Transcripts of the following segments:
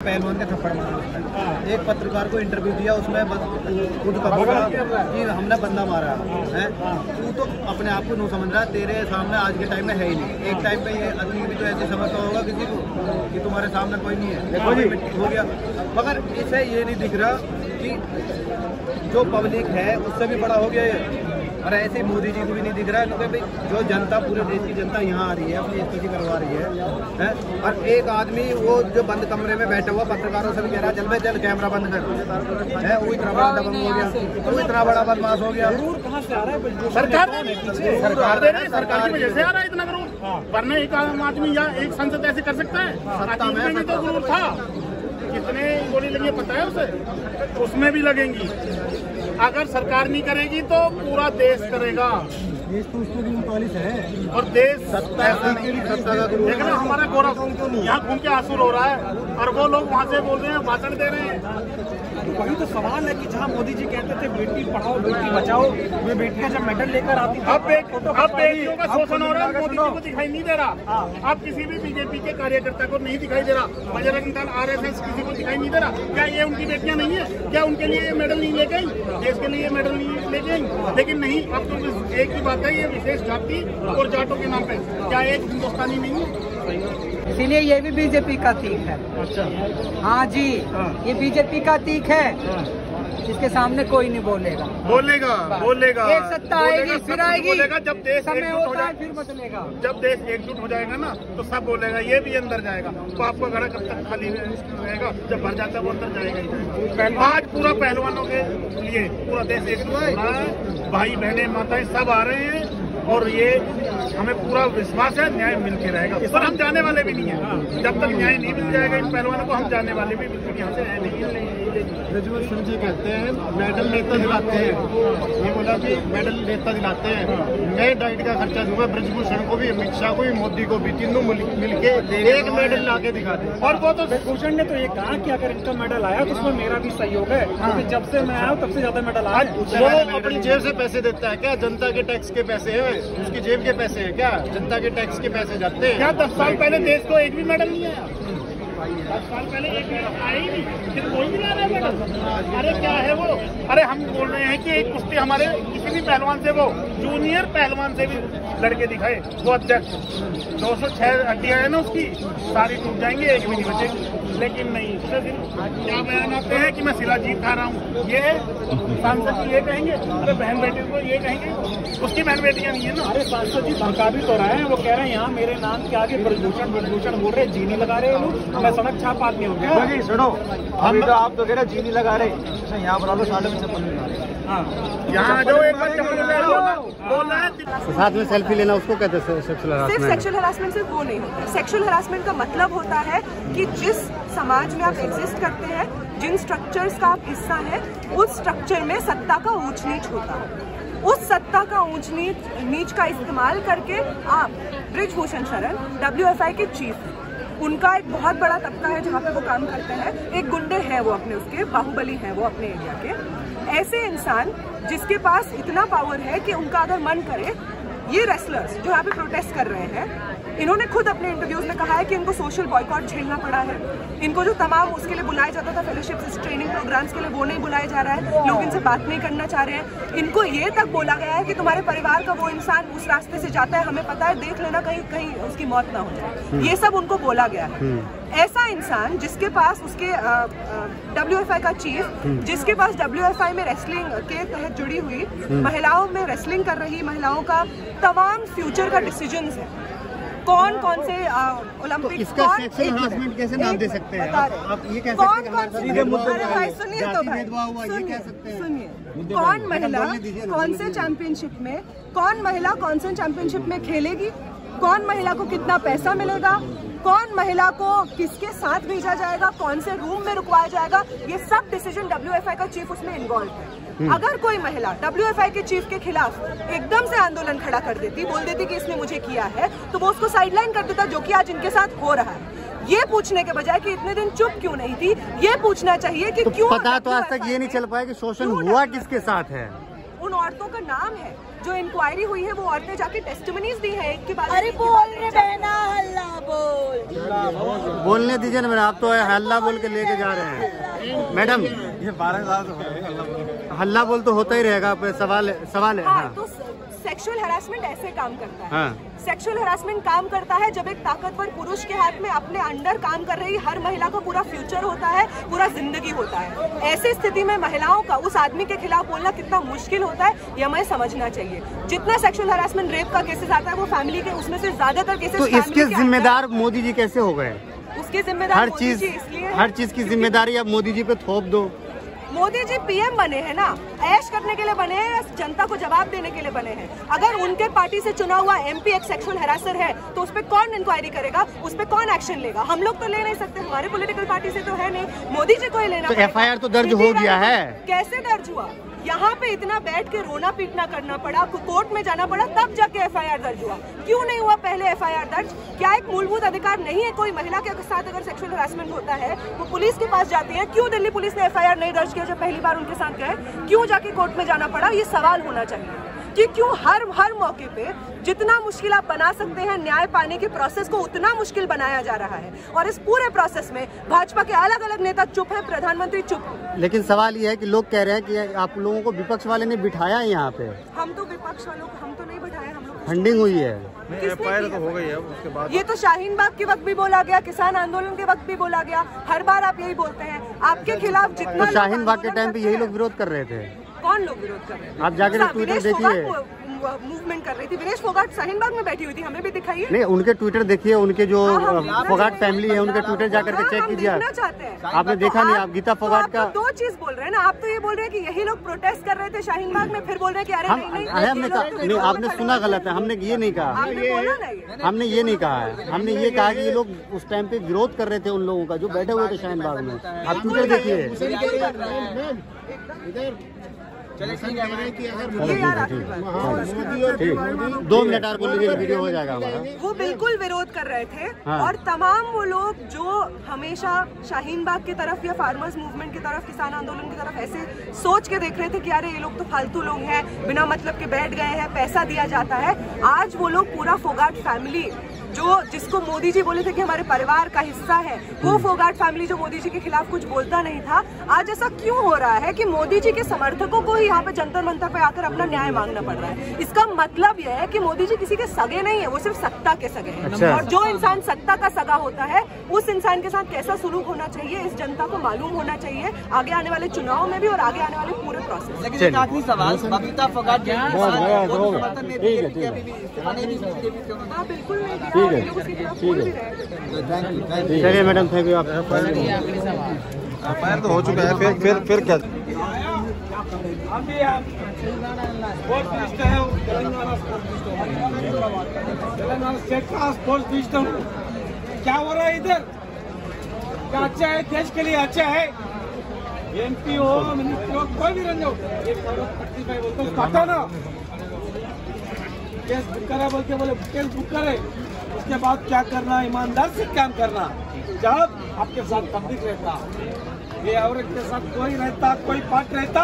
पहलवान के थप्पड़ मारा। एक पत्रकार को इंटरव्यू दिया, उसमें खुद कहा कि हमने बंदा मारा है। तू तो अपने आप को नहीं समझ रहा, तेरे सामने आज के टाइम में है ही नहीं। एक टाइम पे ये आदमी भी तो ऐसे समझता होगा किसी को कि तुम्हारे सामने कोई नहीं है, देखो जी मिट्टी हो गया। मगर इसे ये नहीं दिख रहा कि जो पब्लिक है उससे भी बड़ा हो गया ये। और ऐसे मोदी जी को भी नहीं दिख रहा है क्योंकि भाई जो जनता, पूरे देश की जनता यहाँ आ रही है, अपनी स्तुति करवा रही है। और एक आदमी वो जो बंद कमरे में बैठा हुआ पत्रकारों से भी कह रहा चल भाई चल कैमरा बंद कर है, वो इतना बड़ा दबंग हो गया, वो इतना बड़ा बदमाश हो गया। कहाँ से आ रहा है? सरकार दे रही है, सरकार की वजह से आ रहा है इतना गरूर। वरना एक आम आदमी या एक संसद ऐसे कर सकता है? सत्ता में तो गरूर था। कितने गोली लगी पता है उसे? उसमें भी लगेंगी। अगर सरकार नहीं करेगी तो पूरा देश करेगा। देश तो उसको भी 39 है और देश सत्ता का लेकिन हमारा गौरव यहाँ घूम के आंसू रो रहा है और वो लोग वहाँ से बोल रहे हैं, भाषण दे रहे हैं। वही तो सवाल है कि जहाँ मोदी जी कहते थे बेटी पढ़ाओ बेटी बचाओ, वे बेटियां जब मेडल लेकर आती थी, अब बेटियों का शोषण हो रहा है, मोदी जी को दिखाई नहीं दे रहा। अब किसी भी बीजेपी के कार्यकर्ता को नहीं दिखाई दे रहा, बजरंग दल RSS किसी को दिखाई नहीं दे रहा। क्या ये उनकी बेटियां नहीं है? क्या उनके लिए मेडल नहीं लेके आई? देश के लिए मेडल नहीं लेके आई? लेकिन नहीं, अब तो एक ही बात है, ये विशेष जाति और जाटों के नाम पे क्या एक हिंदुस्तानी नहीं है? इसीलिए ये भी बीजेपी का तीक है। अच्छा, हाँ जी, ये बीजेपी का तीक है, इसके सामने कोई नहीं बोलेगा। बोलेगा एक सत्ता आएगी फिर आएगी, बोलेगा जब देश समय होता है फिर बदलेगा। जब देश एकजुट हो जाएगा ना तो सब बोलेगा, ये भी अंदर जाएगा। तो आपका घड़ा कब तक खाली रहेगा? जब भर जाता है वो अंदर जाएगा ही। आज पूरा पहलवानों के लिए पूरा देश एकजुट हो रहा है, भाई बहने माताएं सब आ रहे हैं और ये हमें पूरा विश्वास है न्याय मिल के रहेगा। पर हम जाने वाले भी नहीं है, जब तक न्याय नहीं मिल जाएगा इन पहलवानों को, हम जाने वाले भी बिल्कुल यहाँ से है नहीं। प्रज्वल सिंह जी कहते हैं मेडल नेता दिलाते हैं, ये बोला कि मेडल नेता दिलाते हैं, मैं डाइट का खर्चा दूंगा, ब्रजभूषण को भी, अमित शाह को भी, मोदी को भी, तीनों मिलके एक मेडल ला के दिखा दे। और वो तो भूषण ने तो ये कहा कि अगर इनका मेडल आया तो उसमें मेरा भी सहयोग है, क्योंकि जब से मैं आया तब से ज्यादा मेडल आया। वो अपनी जेब से पैसे देता है क्या? जनता के टैक्स के पैसे हैं, उसकी जेब के पैसे हैं क्या? जनता के टैक्स के पैसे जाते हैं क्या? 10 साल पहले देश को एक भी मेडल नहीं आया? 10 साल पहले एक मेडल आया ही नहीं, फिर कोई भी ला रहा है मेडल। अरे क्या है वो? अरे हम बोल रहे हैं कि एक कुश्ती हमारे किसी भी पहलवान से, वो जूनियर पहलवान से भी लड़के दिखाए, वो अध्यक्ष 206 हड्डियां है ना उसकी, सारी टूट जाएंगे, एक भी नहीं बचेगी। लेकिन नहीं, क्या बयान आते हैं कि मैं शिलाजीत खा रहा हूँ, ये सांसद जी ये कहेंगे, अरे बहन बेटी को ये कहेंगे, उसकी बहन बेटियां नहीं है ना। अरे सांसद जी भड़का भी तो रहे हैं, वो कह रहे हैं यहाँ मेरे नाम के आगे ब्रजभूषण बोल रहे, जीनी लगा रहे हैं लोग, मैं सड़क छाप आदमी हो गया। जी सुनो, हम तो आप तो कह रहे जीनी लगा रहे, यहाँ पर 55 यहाँ जो एक बार बोल रहा है साथ में सेल्फी लेना, उसको कहते हैं सेक्सुअल हरासमेंट। सिर्फ सेक्सुअल हरासमेंट सिर्फ वो नहीं होता। सेक्सुअल हरासमेंट का मतलब होता है कि जिस समाज में आप एग्जिस्ट करते हैं, जिन स्ट्रक्चर्स का आप हिस्सा हैं, उस स्ट्रक्चर में सत्ता का ऊंच नीच होता है। उस सत्ता का ऊंच नीच का इस्तेमाल करके आप ब्रजभूषण शरण WFI के चीफ हैं, उनका एक बहुत बड़ा तबका है जहाँ पे वो काम करते हैं, एक गुंडे हैं वो अपने, उसके बाहुबली हैं वो अपने एरिया के। ऐसे इंसान जिसके पास इतना पावर है कि उनका अगर मन करे, ये रेसलर्स जो यहाँ पे प्रोटेस्ट कर रहे हैं, इन्होंने खुद अपने इंटरव्यूज में कहा है कि इनको सोशल बॉयकॉट झेलना पड़ा है। इनको जो तमाम उसके लिए बुलाया जाता था फेलोशिप्स, ट्रेनिंग प्रोग्राम्स के लिए, वो नहीं बुलाया जा रहा है, लोग इनसे बात नहीं करना चाह रहे हैं। इनको ये तक बोला गया है कि तुम्हारे परिवार का वो इंसान उस रास्ते से जाता है, हमें पता है, देख लेना कहीं कहीं उसकी मौत ना हो जाए, ये सब उनको बोला गया है। ऐसा इंसान जिसके पास उसके WFI का चीफ, जिसके पास WFI में रेसलिंग के तहत जुड़ी हुई महिलाओं में रेसलिंग कर रही महिलाओं का तमाम फ्यूचर का डिसीजंस है, कौन से ओलंपिक, तो इसका सेक्सुअल हरासमेंट कैसे नाम दे सकते हैं? आप ये कह सकते हैं, सुनिए तो भाई, सुनिए, कौन महिला कौन से चैंपियनशिप में, कौन महिला कौन से चैंपियनशिप में खेलेगी, कौन महिला को कितना पैसा मिलेगा, कौन महिला को किसके साथ भेजा जाएगा, कौन से रूम में रुकवाया जाएगा, ये सब डिसीजन WFI का चीफ उसमें इन्वॉल्व है। अगर कोई महिला WFI के चीफ के खिलाफ एकदम से आंदोलन खड़ा कर देती, बोल देती कि इसने मुझे किया है, तो वो उसको साइडलाइन कर देता, जो कि आज इनके साथ हो रहा है। ये पूछने के बजाय कि इतने दिन चुप क्यों नहीं थी, ये पूछना चाहिए कि तो क्यों पता तो आज तक ये नहीं चल पाया कि शोषण हुआ किसके साथ है। उन औरतों का नाम है। जो इंक्वायरी हुई है वो औरतें जाके टेस्टिमनीज दी है एक के बाद। अरे बोल रे बहना, हल्ला बोल। बोलने दीजिए ना मैडम, आप तो हल्ला बोल के लेके जा रहे हैं मैडम। ये 12 साल से हल्ला बोल तो होता ही रहेगा। सवाल है। हाँ, तो सेक्सुअल हैरासमेंट ऐसे काम करता है। हाँ। सेक्सुअल हैरासमेंट काम करता है जब एक ताकतवर पुरुष के हाथ में अपने अंडर काम कर रही हर महिला का पूरा फ्यूचर होता है, पूरा जिंदगी होता है। ऐसी स्थिति में महिलाओं का उस आदमी के खिलाफ बोलना कितना मुश्किल होता है ये हमें समझना चाहिए। जितना सेक्सुअल हैरासमेंट, रेप का केसेस आता है वो फैमिली के, उसमें से ज्यादातर केसेस। तो इसके जिम्मेदार मोदी जी कैसे हो गए? उसके जिम्मेदार हर चीज की जिम्मेदारी अब मोदी जी पे थोप दो। मोदी जी पीएम बने हैं ना, ऐश करने के लिए बने हैं या जनता को जवाब देने के लिए बने हैं? अगर उनके पार्टी से चुना हुआ एमपी एक सेक्सुअल हैरासर है तो उस पर कौन इंक्वायरी करेगा, उस पर कौन एक्शन लेगा? हम लोग तो ले नहीं सकते, हमारे पॉलिटिकल पार्टी से तो है नहीं, मोदी जी को ही लेना। तो एफआईआर तो दर्ज हो गया है। कैसे दर्ज हुआ? यहाँ पे इतना बैठ के रोना पीटना करना पड़ा, कोर्ट में जाना पड़ा, तब जाके एफआईआर दर्ज हुआ। क्यों नहीं हुआ पहले एफआईआर दर्ज? क्या एक मूलभूत अधिकार नहीं है? कोई महिला के साथ अगर सेक्सुअल हैरासमेंट होता है वो पुलिस के पास जाती है, क्यों दिल्ली पुलिस ने एफआईआर नहीं दर्ज किया जब पहली बार उनके साथ गए? क्यों जाके कोर्ट में जाना पड़ा? ये सवाल होना चाहिए कि क्यों हर मौके पे जितना मुश्किल आप बना सकते हैं न्याय पाने के प्रोसेस को उतना मुश्किल बनाया जा रहा है। और इस पूरे प्रोसेस में भाजपा के अलग अलग नेता चुप है, प्रधानमंत्री चुप है। लेकिन सवाल ये है कि लोग कह रहे हैं कि आप लोगों को विपक्ष वाले ने बिठाया है यहाँ पे। हम तो विपक्ष वालों को हम तो नहीं बिठाए, हम लोग फंडिंग हुई है। एफआईआर तो हो गई है उसके बाद। ये तो शाहीन बाग के वक्त भी बोला गया, किसान आंदोलन के वक्त भी बोला गया, हर बार आप यही बोलते हैं। आपके खिलाफ जितना तो शाहीन बाग के टाइम पे यही लोग विरोध कर रहे थे। कौन लोग विरोध कर रहे थे? आप जाकर ट्विटर देखिए, मूवमेंट कर रही थी। विनेश फोगाट शाहीन बाग में बैठी हुई थी, हमें भी दिखाई है। नहीं, उनके ट्विटर देखिए, उनके जो फोगाट फैमिली है उनके ट्विटर जाकर के चेक कीजिए। आपने देखा नहीं? आप गीता फोगाट का दो चीज बोल रहे हैं ना। आप तो ये बोल रहे हैं कि यही लोग प्रोटेस्ट कर रहे थे शाहीन बाग में, फिर बोल रहे हैं कि अरे हमने कहा नहीं, आपने सुना गलत है। हमने ये नहीं कहा, हमने ये नहीं कहा है। हमने ये कहा कि ये लोग उस टाइम पे विरोध कर रहे थे उन लोगों का जो बैठे हुए थे शाहीन बाग में। आप ट्विटर देखिए। ठीक 2 मिनट और बोल लीजिए, वीडियो हो जाएगा हमारा। वो बिल्कुल विरोध कर रहे थे। हाँ। और तमाम वो लोग जो हमेशा शाहीन बाग की तरफ या फार्मर्स मूवमेंट की तरफ, किसान आंदोलन की तरफ ऐसे सोच के देख रहे थे कि अरे ये लोग तो फालतू लोग हैं, बिना मतलब के बैठ गए हैं, पैसा दिया जाता है। आज वो लोग पूरा फोगाट फैमिली जिसको मोदी जी बोले थे कि हमारे परिवार का हिस्सा है, वो फोगाट फैमिली जो मोदी जी के खिलाफ कुछ बोलता नहीं था, आज ऐसा क्यों हो रहा है कि मोदी जी के समर्थकों को ही यहाँ पे जंतर मंतर पे आकर अपना न्याय मांगना पड़ रहा है? इसका मतलब यह है कि मोदी जी किसी के सगे नहीं है, वो सिर्फ सत्ता के सगे हैं। अच्छा। और जो इंसान सत्ता का सगा होता है उस इंसान के साथ कैसा सुलूक होना चाहिए इस जनता को मालूम होना चाहिए, आगे आने वाले चुनाव में भी और आगे आने वाले पूरे प्रोसेस। लेकिन एक आखिरी सवाल, बबीता फोगाट हाँ बिल्कुल नहीं, चलिए मैडम, थैंक यू। आप एफआईआर तो हो चुका है, फिर क्या? तेलंगाना स्टेट का स्पोर्ट्स मिनिस्टर क्या हो रहा है इधर? क्या अच्छा है? देश के लिए अच्छा है। एमपी हो, मिनिस्टर हो, कोई भी रन जाओ, बोलते काटा ना, केस बुक करा बोलते, बोले केस बुक करे, उसके बाद क्या करना? ईमानदार से काम करना। जब आपके साथ पब्लिक रहता, ये औरत के साथ कोई रहता, कोई पार्ट रहता,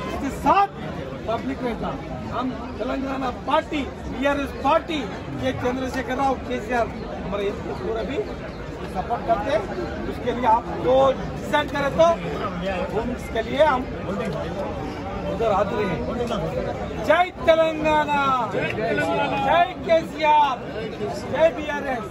उसके साथ पब्लिक रहता। हम तेलंगाना पार्टी, बीआरएस पार्टी, ये चंद्रशेखर राव, केसीआर हमारे पूरा भी सपोर्ट करते। उसके लिए आप जो डिसाइड करें तो उसके लिए हम उधर हाजिर हैं। जय तेलंगाना, जय केसीआर, जय बीआरएस।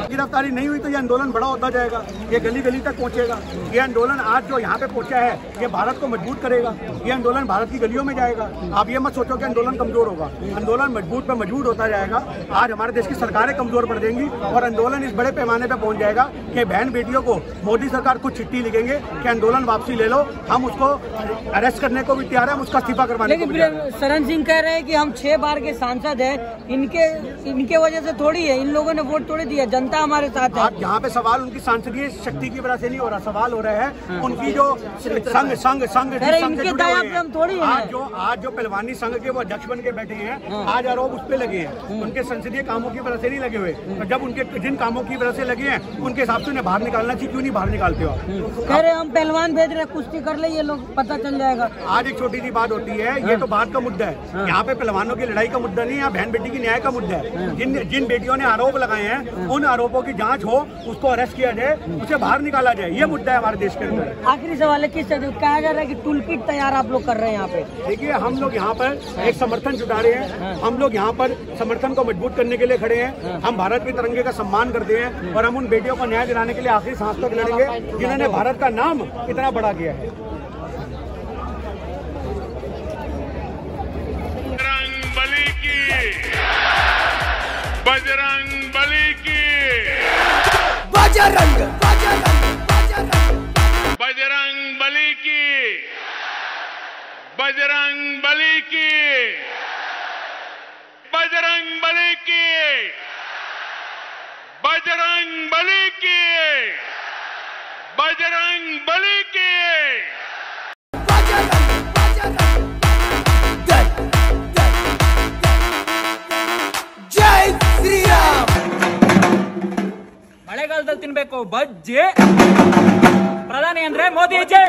गिरफ्तारी नहीं हुई तो ये आंदोलन बड़ा होता जाएगा, ये गली गली तक पहुंचेगा। ये आंदोलन आज जो यहाँ पे पहुंचा है ये भारत को मजबूत करेगा। ये आंदोलन भारत की गलियों में जाएगा। आप ये मत सोचो कि आंदोलन कमजोर होगा, आंदोलन मजबूत पे मजबूत होता जाएगा। आज हमारे देश की सरकारें कमजोर पड़ देंगी और आंदोलन इस बड़े पैमाने पर पहुंच जाएगा कि बहन बेटियों को मोदी सरकार कुछ चिट्ठी लिखेंगे कि आंदोलन वापसी ले लो, हम उसको अरेस्ट करने को भी तैयार है, हम उसका इस्तीफा करवाने को भी तैयार है। शरण सिंह कह रहे हैं कि हम 6 बार के सांसद हैं, इनके इनके वजह से थोड़ी है, इन लोगों ने वोट थोड़ी दिया, जनता हमारे साथ है। यहाँ पे सवाल उनकी सांसदीय शक्ति की वजह से नहीं हो रहा, सवाल हो रहा है उनकी जो संघ थोड़ी है। आज जो पहलवानी संघ के वो अध्यक्ष बन के बैठे हैं, आज आरोप उस पे लगे हैं, उनके संसदीय कामों की वजह से नहीं लगे हुए। तो जब उनके जिन कामों की वजह से लगे हैं उनके हिसाब से उन्हें बाहर निकालना चाहिए, क्यों नहीं बाहर निकालते हो? कह रहे हम पहलवान भेज रहे, कुश्ती कर ले, ये लोग पता चल जाएगा। आज एक छोटी सी बात होती है, ये तो बात का मुद्दा है, यहाँ पे पहलवानों की लड़ाई का मुद्दा नहीं है, यहाँ बहन बेटी की न्याय का मुद्दा है। जिन बेटियों ने आरोप लगाए हैं उन आरोपों की जांच हो, उसको अरेस्ट किया जाए, उसे बाहर निकाला जाए, ये मुद्दा है हमारे देश के अंदर। आखिरी सवाल है, किस कहा जा रहा है कि टूल किट तैयार आप लोग कर रहे हैं यहाँ पे? देखिए, हम लोग यहाँ पर एक समर्थन जुटा रहे हैं, हम लोग यहाँ पर समर्थन को मजबूत करने के लिए खड़े हैं। हम भारत के तिरंगे का सम्मान करते हैं और हम उन बेटियों को न्याय दिलाने के लिए आखिरी सांस तक लड़ेंगे जिन्होंने भारत का नाम इतना बड़ा किया है। बजरंग बली की, बजरंग बली की, बजरंग बली की, बजरंग बली की, बजरंग बली की, बजरंग बली की। जय श्री राम। ಮಳೆಗಾಲದಲ್ಲಿ ತಿನ್ಬೇಕು ಬಜ್ಜಿ, ಪ್ರಧಾನಿ ಅಂದ್ರೆ ಮೋದಿಜಿ।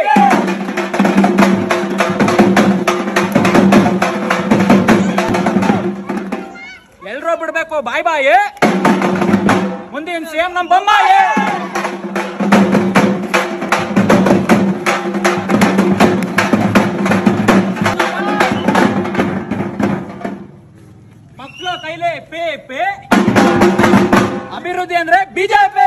ಎಲ್ರೂ ಬಿಡ್ಬೇಕು ಬಾಯ್ ಬಾಯಿ, ಮುಂದಿನ ಸಿಎಂ ನಮ್ಮ ಬೊಮ್ಮಾಯಿ। ಮಕ್ಕಳು ಕೈಲೇ ಪೇ ಅಭಿವೃದ್ಧಿ ಅಂದ್ರೆ ಬಿಜೆಪಿ।